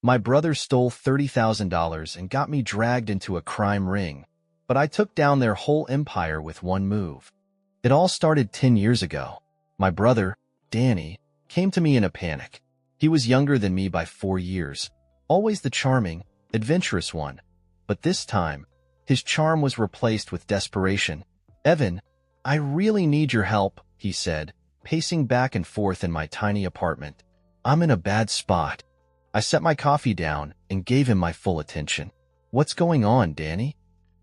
My brother stole $30,000 and got me dragged into a crime ring, but I took down their whole empire with one move. It all started 10 years ago. My brother, Danny, came to me in a panic. He was younger than me by 4 years, always the charming, adventurous one. But this time, his charm was replaced with desperation. "Evan, I really need your help," he said, pacing back and forth in my tiny apartment. "I'm in a bad spot." I set my coffee down and gave him my full attention. "What's going on, Danny?"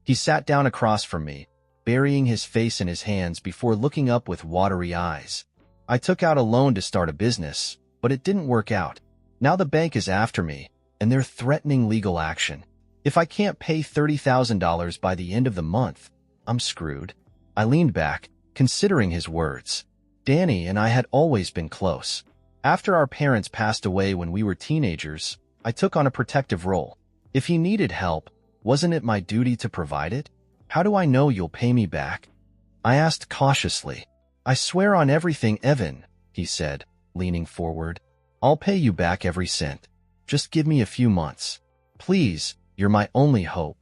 He sat down across from me, burying his face in his hands before looking up with watery eyes. "I took out a loan to start a business, but it didn't work out. Now the bank is after me, and they're threatening legal action. If I can't pay $30,000 by the end of the month, I'm screwed." I leaned back, considering his words. Danny and I had always been close. After our parents passed away when we were teenagers, I took on a protective role. If he needed help, wasn't it my duty to provide it? "How do I know you'll pay me back?" I asked cautiously. "I swear on everything, Evan," he said, leaning forward. "I'll pay you back every cent. Just give me a few months. Please, you're my only hope."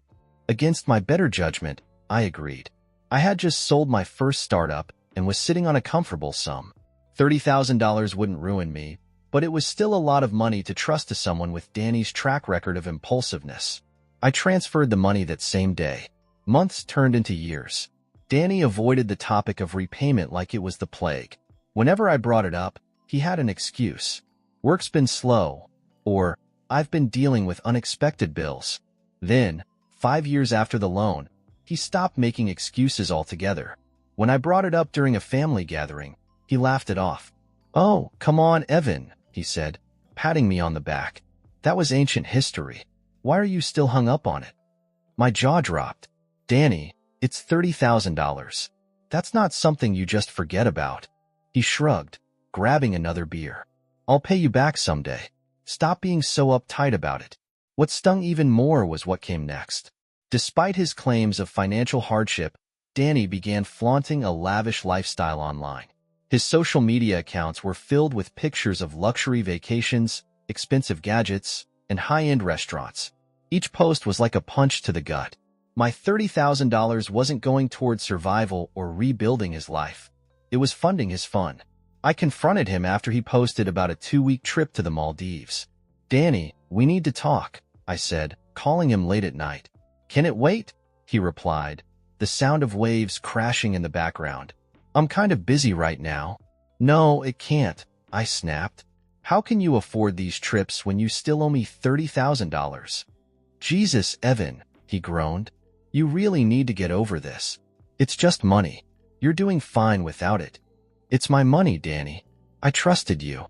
Against my better judgment, I agreed. I had just sold my first startup and was sitting on a comfortable sum. $30,000 wouldn't ruin me, but it was still a lot of money to trust to someone with Danny's track record of impulsiveness. I transferred the money that same day. Months turned into years. Danny avoided the topic of repayment like it was the plague. Whenever I brought it up, he had an excuse. "Work's been slow," or "I've been dealing with unexpected bills." Then, 5 years after the loan, he stopped making excuses altogether. When I brought it up during a family gathering, he laughed it off. "Oh, come on, Evan," he said, patting me on the back. "That was ancient history. Why are you still hung up on it?" My jaw dropped. "Danny, it's $30,000. That's not something you just forget about." He shrugged, grabbing another beer. "I'll pay you back someday. Stop being so uptight about it." What stung even more was what came next. Despite his claims of financial hardship, Danny began flaunting a lavish lifestyle online. His social media accounts were filled with pictures of luxury vacations, expensive gadgets, and high-end restaurants. Each post was like a punch to the gut. My $30,000 wasn't going toward survival or rebuilding his life. It was funding his fun. I confronted him after he posted about a 2-week trip to the Maldives. "Danny, we need to talk," I said, calling him late at night. "Can it wait?" he replied, the sound of waves crashing in the background. "I'm kind of busy right now." "No, it can't," I snapped. "How can you afford these trips when you still owe me $30,000? "Jesus, Evan," he groaned. "You really need to get over this. It's just money. You're doing fine without it." "It's my money, Danny. I trusted you."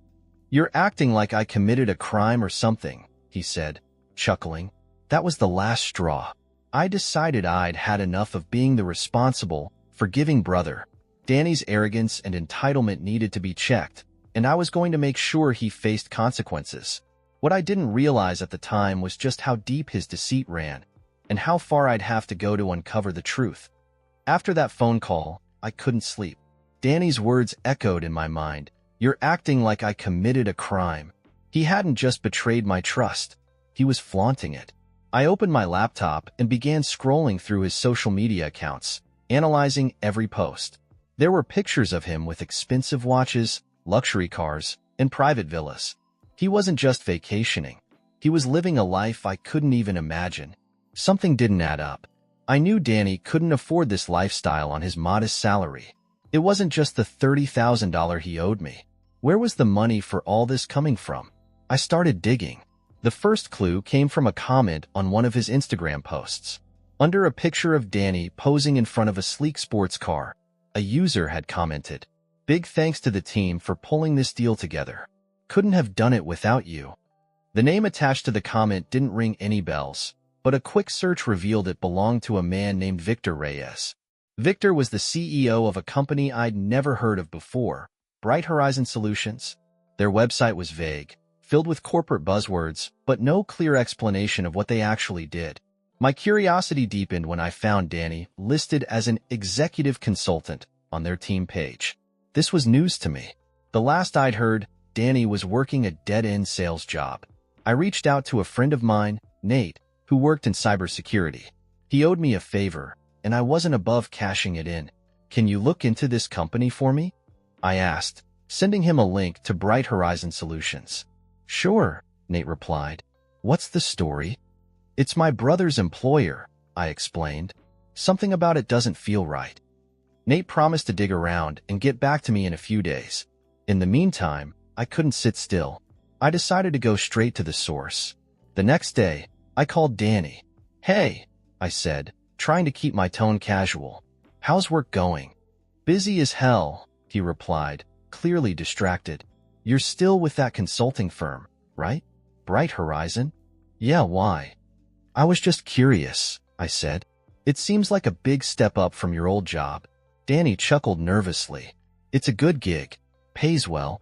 "You're acting like I committed a crime or something," he said, chuckling. That was the last straw. I decided I'd had enough of being the responsible, forgiving brother. Danny's arrogance and entitlement needed to be checked, and I was going to make sure he faced consequences. What I didn't realize at the time was just how deep his deceit ran, and how far I'd have to go to uncover the truth. After that phone call, I couldn't sleep. Danny's words echoed in my mind. "You're acting like I committed a crime." He hadn't just betrayed my trust. He was flaunting it. I opened my laptop and began scrolling through his social media accounts, analyzing every post. There were pictures of him with expensive watches, luxury cars, and private villas. He wasn't just vacationing. He was living a life I couldn't even imagine. Something didn't add up. I knew Danny couldn't afford this lifestyle on his modest salary. It wasn't just the $30,000 he owed me. Where was the money for all this coming from? I started digging. The first clue came from a comment on one of his Instagram posts. Under a picture of Danny posing in front of a sleek sports car, a user had commented, "Big thanks to the team for pulling this deal together. Couldn't have done it without you." The name attached to the comment didn't ring any bells, but a quick search revealed it belonged to a man named Victor Reyes. Victor was the CEO of a company I'd never heard of before, Bright Horizon Solutions. Their website was vague, filled with corporate buzzwords, but no clear explanation of what they actually did. My curiosity deepened when I found Danny listed as an executive consultant on their team page. This was news to me. The last I'd heard, Danny was working a dead-end sales job. I reached out to a friend of mine, Nate, who worked in cybersecurity. He owed me a favor, and I wasn't above cashing it in. Can you look into this company for me? I asked, sending him a link to Bright Horizon Solutions. Sure, Nate replied. What's the story? It's my brother's employer, I explained. Something about it doesn't feel right. Nate promised to dig around and get back to me in a few days. In the meantime, I couldn't sit still. I decided to go straight to the source. The next day, I called Danny. Hey, I said, trying to keep my tone casual. How's work going? Busy as hell, he replied, clearly distracted. You're still with that consulting firm, right? Bright Horizon? Yeah, why? I was just curious, I said. It seems like a big step up from your old job. Danny chuckled nervously. It's a good gig. Pays well.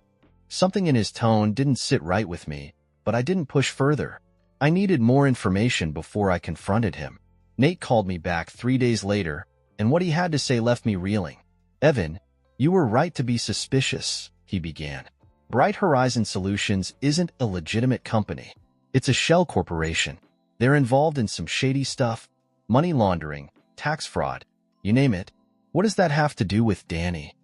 Something in his tone didn't sit right with me, but I didn't push further. I needed more information before I confronted him. Nate called me back 3 days later, and what he had to say left me reeling. Evan, you were right to be suspicious, he began. Bright Horizon Solutions isn't a legitimate company. It's a shell corporation. They're involved in some shady stuff, money laundering, tax fraud, you name it. What does that have to do with Danny?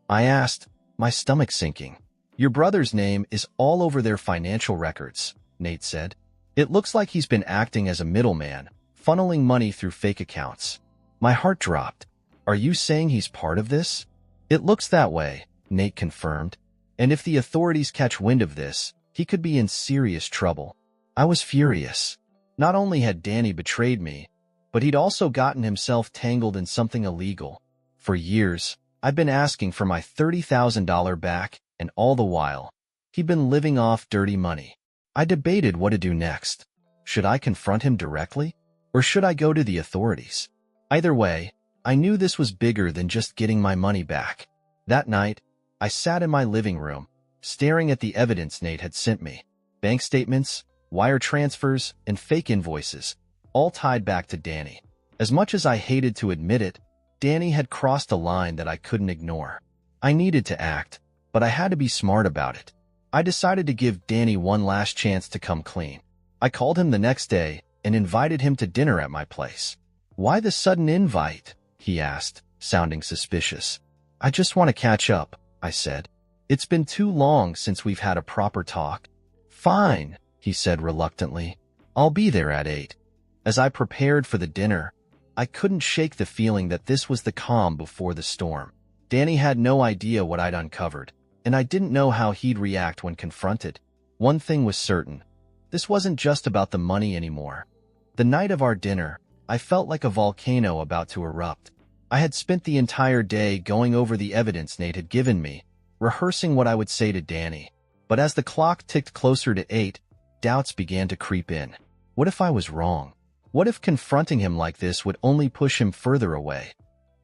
I asked, my stomach sinking. Your brother's name is all over their financial records, Nate said. It looks like he's been acting as a middleman, funneling money through fake accounts. My heart dropped. Are you saying he's part of this? It looks that way, Nate confirmed. And if the authorities catch wind of this, he could be in serious trouble. I was furious. Not only had Danny betrayed me, but he'd also gotten himself tangled in something illegal. For years, I'd been asking for my $30,000 back, and all the while, he'd been living off dirty money. I debated what to do next. Should I confront him directly, or should I go to the authorities? Either way, I knew this was bigger than just getting my money back. That night, I sat in my living room, staring at the evidence Nate had sent me. Bank statements, wire transfers, and fake invoices, all tied back to Danny. As much as I hated to admit it, Danny had crossed a line that I couldn't ignore. I needed to act, but I had to be smart about it. I decided to give Danny one last chance to come clean. I called him the next day and invited him to dinner at my place. Why the sudden invite? He asked, sounding suspicious. I just want to catch up, I said. It's been too long since we've had a proper talk. Fine, he said reluctantly. I'll be there at 8. As I prepared for the dinner, I couldn't shake the feeling that this was the calm before the storm. Danny had no idea what I'd uncovered, and I didn't know how he'd react when confronted. One thing was certain. This wasn't just about the money anymore. The night of our dinner, I felt like a volcano about to erupt. I had spent the entire day going over the evidence Nate had given me, rehearsing what I would say to Danny. But as the clock ticked closer to 8, doubts began to creep in. What if I was wrong? What if confronting him like this would only push him further away?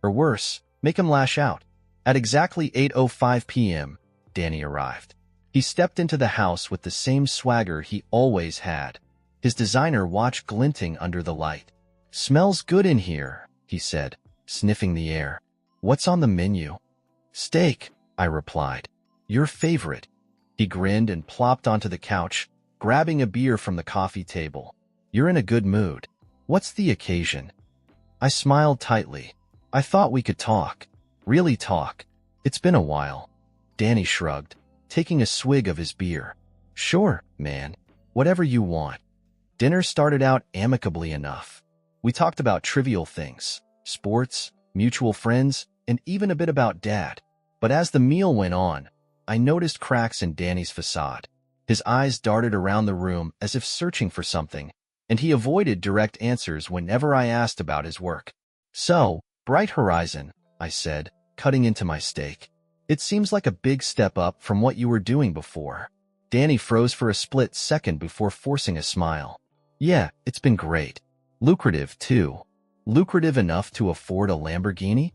Or worse, make him lash out? At exactly 8:05 p.m., Danny arrived. He stepped into the house with the same swagger he always had, his designer watch glinting under the light. Smells good in here, he said, sniffing the air. What's on the menu? Steak, I replied. Your favorite. He grinned and plopped onto the couch, grabbing a beer from the coffee table. You're in a good mood. What's the occasion? I smiled tightly. I thought we could talk. Really talk. It's been a while. Danny shrugged, taking a swig of his beer. Sure, man. Whatever you want. Dinner started out amicably enough. We talked about trivial things, sports, mutual friends, and even a bit about Dad. But as the meal went on, I noticed cracks in Danny's facade. His eyes darted around the room as if searching for something, and he avoided direct answers whenever I asked about his work. So, Bright Horizon, I said, cutting into my steak. It seems like a big step up from what you were doing before. Danny froze for a split second before forcing a smile. Yeah, it's been great. Lucrative, too. Lucrative enough to afford a Lamborghini?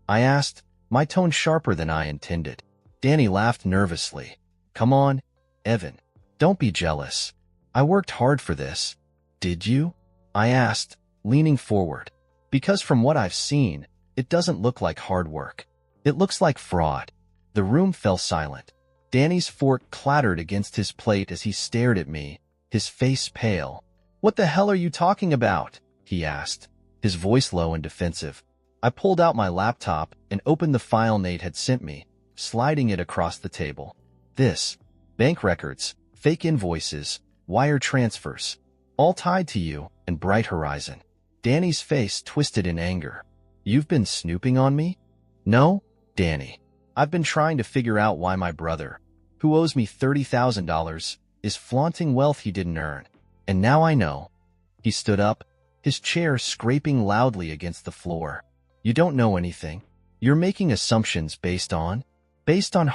I asked, my tone sharper than I intended. Danny laughed nervously. Come on, Evan. Don't be jealous. I worked hard for this. Did you? I asked, leaning forward. Because from what I've seen, it doesn't look like hard work. It looks like fraud. The room fell silent. Danny's fork clattered against his plate as he stared at me, his face pale. "What the hell are you talking about?" he asked, his voice low and defensive. I pulled out my laptop and opened the file Nate had sent me, sliding it across the table. "This. Bank records, fake invoices, wire transfers, all tied to you and Bright Horizon." Danny's face twisted in anger. "You've been snooping on me?" "No, Danny. I've been trying to figure out why my brother, who owes me $30,000, is flaunting wealth he didn't earn. And now I know." He stood up, his chair scraping loudly against the floor. "You don't know anything. You're making assumptions based on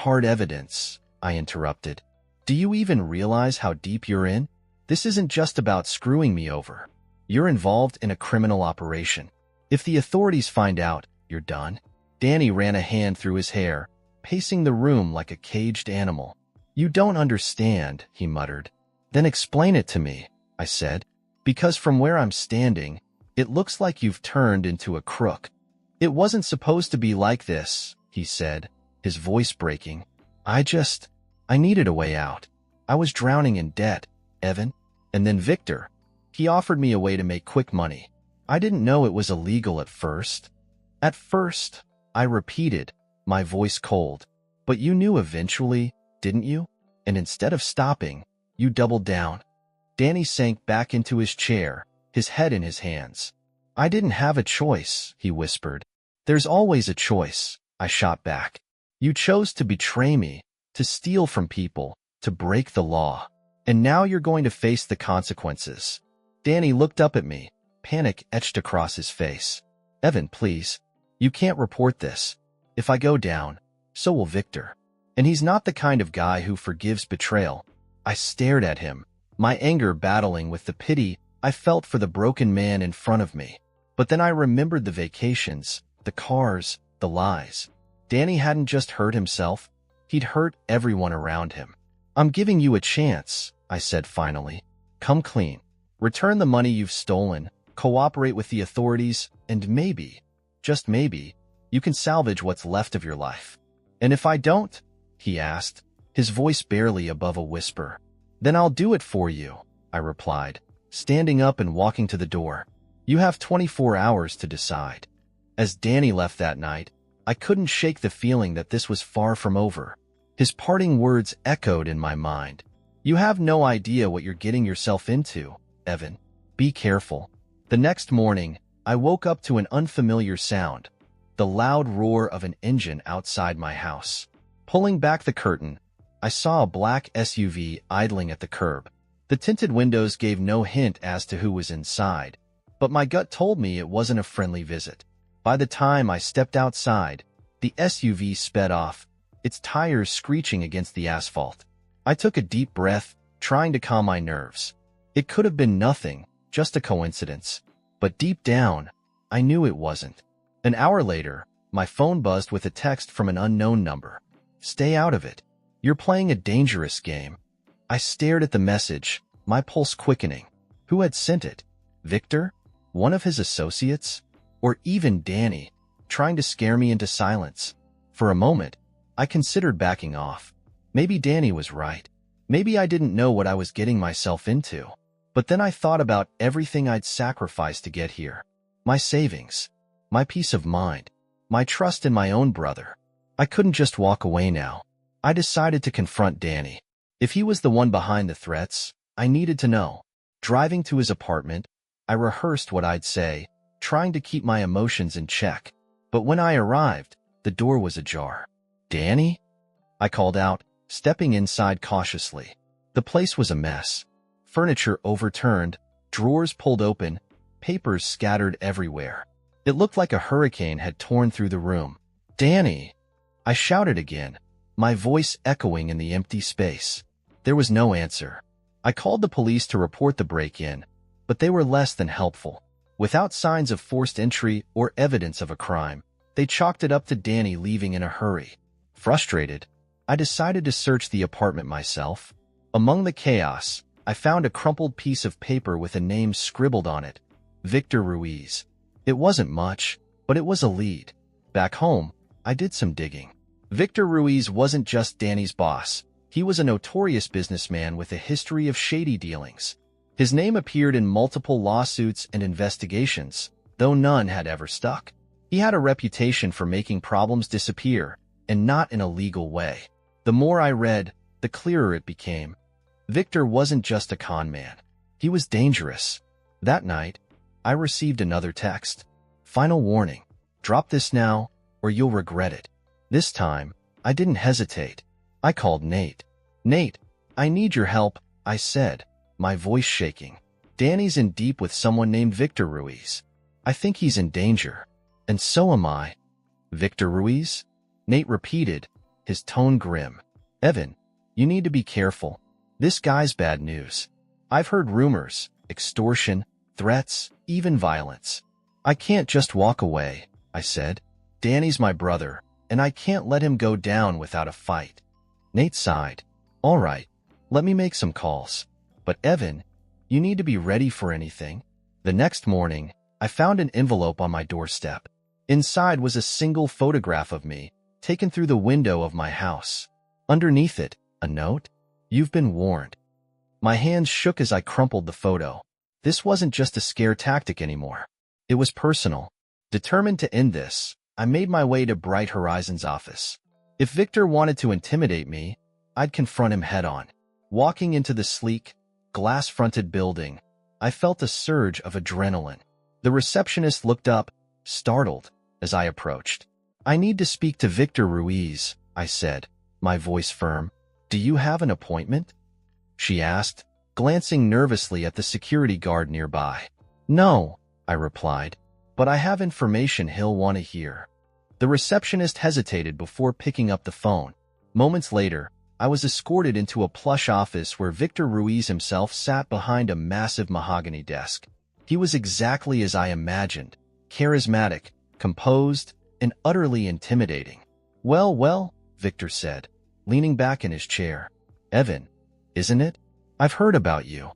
hard evidence," I interrupted. "Do you even realize how deep you're in? This isn't just about screwing me over. You're involved in a criminal operation. If the authorities find out, you're done." Danny ran a hand through his hair, pacing the room like a caged animal. "You don't understand," he muttered. "Then explain it to me," I said. "Because from where I'm standing, it looks like you've turned into a crook." "It wasn't supposed to be like this," he said, his voice breaking. I needed a way out. I was drowning in debt, Evan. And then Victor. He offered me a way to make quick money. I didn't know it was illegal at first." "At first," I repeated, my voice cold. "But you knew eventually, didn't you? And instead of stopping, you doubled down." Danny sank back into his chair, his head in his hands. "I didn't have a choice," he whispered. "There's always a choice," I shot back. "You chose to betray me, to steal from people, to break the law. And now you're going to face the consequences." Danny looked up at me, panic etched across his face. "Evan, please. You can't report this. If I go down, so will Victor. And he's not the kind of guy who forgives betrayal." I stared at him, my anger battling with the pity I felt for the broken man in front of me. But then I remembered the vacations, the cars, the lies. Danny hadn't just hurt himself. He'd hurt everyone around him. "I'm giving you a chance," I said finally. "Come clean. Return the money you've stolen, cooperate with the authorities, and maybe, just maybe, you can salvage what's left of your life." "And if I don't?" he asked, his voice barely above a whisper. "Then I'll do it for you," I replied, standing up and walking to the door. "You have 24 hours to decide." As Danny left that night, I couldn't shake the feeling that this was far from over. His parting words echoed in my mind. "You have no idea what you're getting yourself into, Evan. Be careful." The next morning, I woke up to an unfamiliar sound, the loud roar of an engine outside my house. Pulling back the curtain, I saw a black SUV idling at the curb. The tinted windows gave no hint as to who was inside, but my gut told me it wasn't a friendly visit. By the time I stepped outside, the SUV sped off, its tires screeching against the asphalt. I took a deep breath, trying to calm my nerves. It could have been nothing, just a coincidence. But deep down, I knew it wasn't. An hour later, my phone buzzed with a text from an unknown number. "Stay out of it. You're playing a dangerous game." I stared at the message, my pulse quickening. Who had sent it? Victor? One of his associates? Or even Danny, trying to scare me into silence? For a moment, I considered backing off. Maybe Danny was right. Maybe I didn't know what I was getting myself into. But then I thought about everything I'd sacrificed to get here. My savings, my peace of mind, my trust in my own brother. I couldn't just walk away now. I decided to confront Danny. If he was the one behind the threats, I needed to know. Driving to his apartment, I rehearsed what I'd say, trying to keep my emotions in check. But when I arrived, the door was ajar. "Danny?" I called out, stepping inside cautiously. The place was a mess. Furniture overturned, drawers pulled open, papers scattered everywhere. It looked like a hurricane had torn through the room. "Danny!" I shouted again, my voice echoing in the empty space. There was no answer. I called the police to report the break-in, but they were less than helpful. Without signs of forced entry or evidence of a crime, they chalked it up to Danny leaving in a hurry. Frustrated, I decided to search the apartment myself. Among the chaos, I found a crumpled piece of paper with a name scribbled on it, Victor Ruiz. It wasn't much, but it was a lead. Back home, I did some digging. Victor Ruiz wasn't just Danny's boss. He was a notorious businessman with a history of shady dealings. His name appeared in multiple lawsuits and investigations, though none had ever stuck. He had a reputation for making problems disappear, and not in a legal way. The more I read, the clearer it became. Victor wasn't just a con man. He was dangerous. That night, I received another text. Final warning. Drop this now, or you'll regret it. This time, I didn't hesitate. I called Nate. Nate, I need your help, I said, my voice shaking. Danny's in deep with someone named Victor Ruiz. I think he's in danger. And so am I. Victor Ruiz? Nate repeated, his tone grim. Evan, you need to be careful. This guy's bad news. I've heard rumors, extortion, threats, even violence. I can't just walk away, I said. Danny's my brother, and I can't let him go down without a fight. Nate sighed. All right, let me make some calls. But Evan, you need to be ready for anything. The next morning, I found an envelope on my doorstep. Inside was a single photograph of me, taken through the window of my house. Underneath it, a note. You've been warned. My hands shook as I crumpled the photo. This wasn't just a scare tactic anymore. It was personal. Determined to end this, I made my way to Bright Horizons' office. If Victor wanted to intimidate me, I'd confront him head-on. Walking into the sleek, glass-fronted building, I felt a surge of adrenaline. The receptionist looked up, startled, as I approached. I need to speak to Victor Ruiz, I said, my voice firm. Do you have an appointment? She asked, glancing nervously at the security guard nearby. No, I replied, but I have information he'll want to hear. The receptionist hesitated before picking up the phone. Moments later, I was escorted into a plush office where Victor Ruiz himself sat behind a massive mahogany desk. He was exactly as I imagined, charismatic, composed, and utterly intimidating. Well, Victor said, leaning back in his chair. Evan, isn't it? I've heard about you.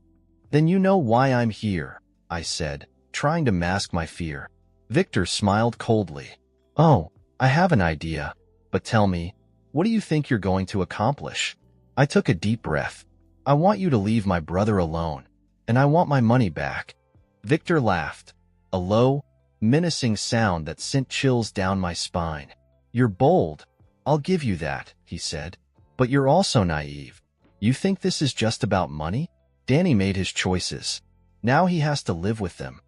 Then you know why I'm here, I said, trying to mask my fear. Victor smiled coldly. Oh, I have an idea, but tell me, what do you think you're going to accomplish? I took a deep breath. I want you to leave my brother alone, and I want my money back. Victor laughed, a low, menacing sound that sent chills down my spine. You're bold. I'll give you that, he said. But you're also naive. You think this is just about money? Danny made his choices. Now he has to live with them.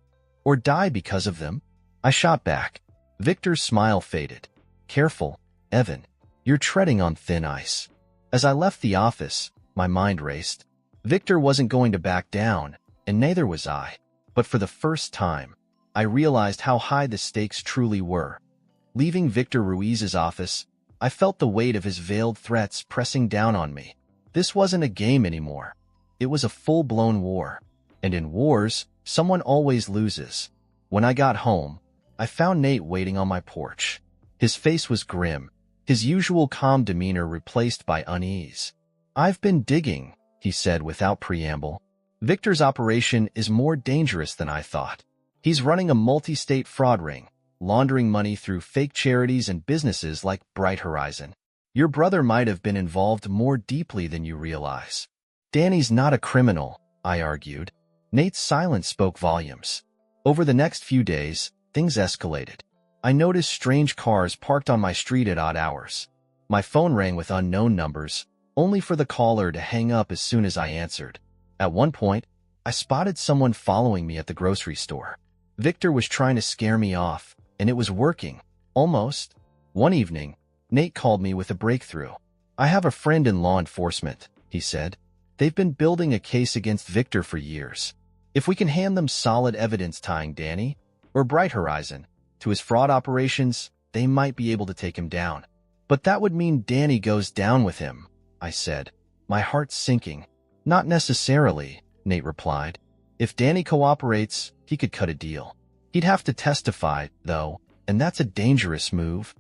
Or die because of them. I shot back. Victor's smile faded. Careful, Evan. You're treading on thin ice. As I left the office, my mind raced. Victor wasn't going to back down, and neither was I. But for the first time, I realized how high the stakes truly were. Leaving Victor Ruiz's office, I felt the weight of his veiled threats pressing down on me. This wasn't a game anymore. It was a full-blown war. And in wars, someone always loses. When I got home, I found Nate waiting on my porch. His face was grim, his usual calm demeanor replaced by unease. I've been digging, he said without preamble. Victor's operation is more dangerous than I thought. He's running a multi-state fraud ring, laundering money through fake charities and businesses like Bright Horizon. Your brother might have been involved more deeply than you realize. Danny's not a criminal, I argued. Nate's silence spoke volumes. Over the next few days, things escalated. I noticed strange cars parked on my street at odd hours. My phone rang with unknown numbers, only for the caller to hang up as soon as I answered. At one point, I spotted someone following me at the grocery store. Victor was trying to scare me off, and it was working. Almost. One evening, Nate called me with a breakthrough. I have a friend in law enforcement, he said. They've been building a case against Victor for years. If we can hand them solid evidence tying Danny, or Bright Horizon, to his fraud operations, they might be able to take him down. But that would mean Danny goes down with him, I said, my heart sinking. Not necessarily, Nate replied. If Danny cooperates, he could cut a deal. He'd have to testify, though, and that's a dangerous move.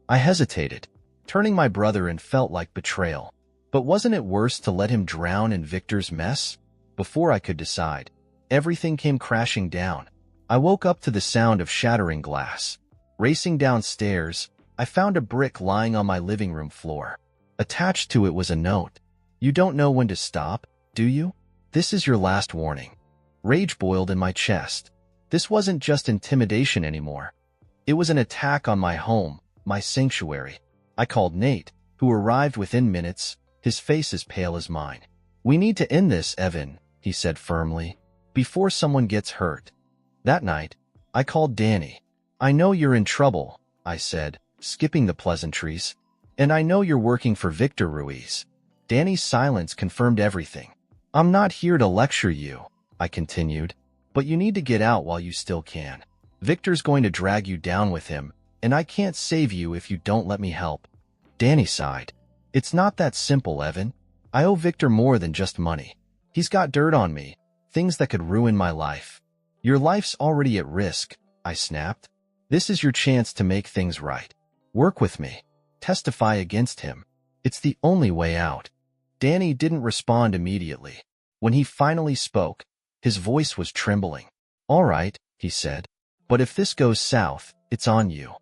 I hesitated. Turning my brother in felt like betrayal. But wasn't it worse to let him drown in Victor's mess? Before I could decide, everything came crashing down. I woke up to the sound of shattering glass. Racing downstairs, I found a brick lying on my living room floor. Attached to it was a note. You don't know when to stop, do you? This is your last warning. Rage boiled in my chest. This wasn't just intimidation anymore. It was an attack on my home, my sanctuary. I called Nate, who arrived within minutes, his face as pale as mine. "We need to end this, Evan," he said firmly, "before someone gets hurt." That night, I called Danny. "I know you're in trouble," I said, skipping the pleasantries. "And I know you're working for Victor Ruiz." Danny's silence confirmed everything. "I'm not here to lecture you," I continued, "but you need to get out while you still can. Victor's going to drag you down with him, and I can't save you if you don't let me help." Danny sighed. "It's not that simple, Evan. I owe Victor more than just money. He's got dirt on me, things that could ruin my life." "Your life's already at risk," I snapped. "This is your chance to make things right. Work with me. Testify against him. It's the only way out." Danny didn't respond immediately. When he finally spoke, his voice was trembling. "All right," he said, "but if this goes south, it's on you."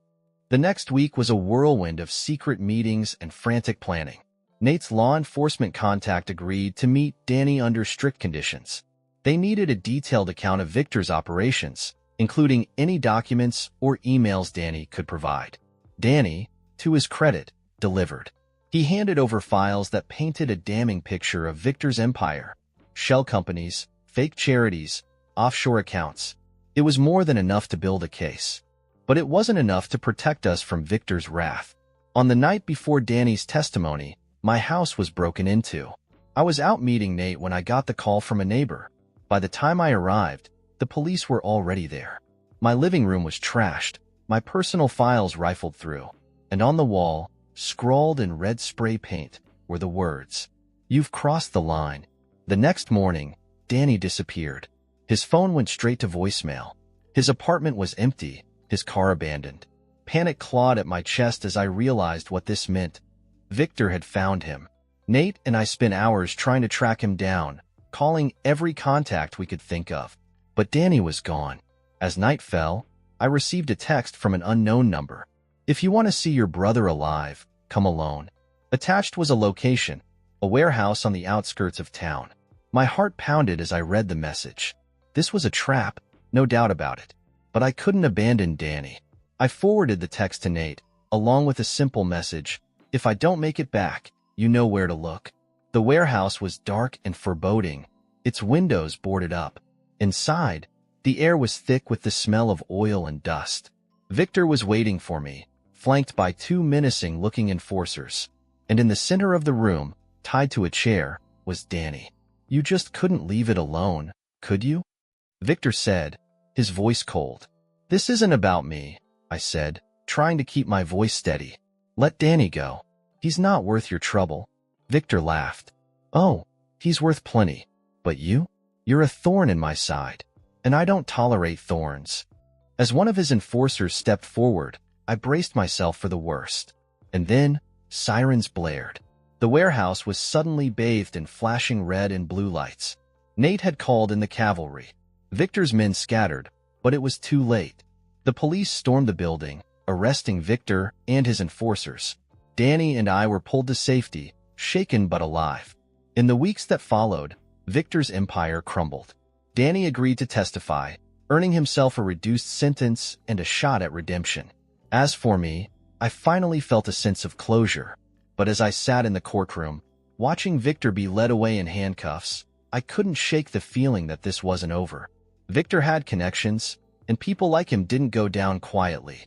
The next week was a whirlwind of secret meetings and frantic planning. Nate's law enforcement contact agreed to meet Danny under strict conditions. They needed a detailed account of Victor's operations, including any documents or emails Danny could provide. Danny, to his credit, delivered. He handed over files that painted a damning picture of Victor's empire: shell companies, fake charities, offshore accounts. It was more than enough to build a case. But it wasn't enough to protect us from Victor's wrath. On the night before Danny's testimony, my house was broken into. I was out meeting Nate when I got the call from a neighbor. By the time I arrived, the police were already there. My living room was trashed, my personal files rifled through, and on the wall, scrawled in red spray paint, were the words, "You've crossed the line." The next morning, Danny disappeared. His phone went straight to voicemail. His apartment was empty, his car abandoned. Panic clawed at my chest as I realized what this meant. Victor had found him. Nate and I spent hours trying to track him down, calling every contact we could think of. But Danny was gone. As night fell, I received a text from an unknown number. "If you want to see your brother alive, come alone." Attached was a location, a warehouse on the outskirts of town. My heart pounded as I read the message. This was a trap, no doubt about it. But I couldn't abandon Danny. I forwarded the text to Nate, along with a simple message: "If I don't make it back, you know where to look." The warehouse was dark and foreboding, its windows boarded up. Inside, the air was thick with the smell of oil and dust. Victor was waiting for me, flanked by two menacing-looking enforcers. And in the center of the room, tied to a chair, was Danny. "You just couldn't leave it alone, could you?" Victor said, his voice cold. "This isn't about me," I said, trying to keep my voice steady. "Let Danny go. He's not worth your trouble." Victor laughed. "Oh, he's worth plenty. But you? You're a thorn in my side. And I don't tolerate thorns." As one of his enforcers stepped forward, I braced myself for the worst. And then, sirens blared. The warehouse was suddenly bathed in flashing red and blue lights. Nate had called in the cavalry. Victor's men scattered, but it was too late. The police stormed the building, arresting Victor and his enforcers. Danny and I were pulled to safety, shaken but alive. In the weeks that followed, Victor's empire crumbled. Danny agreed to testify, earning himself a reduced sentence and a shot at redemption. As for me, I finally felt a sense of closure. But as I sat in the courtroom, watching Victor be led away in handcuffs, I couldn't shake the feeling that this wasn't over. Victor had connections, and people like him didn't go down quietly.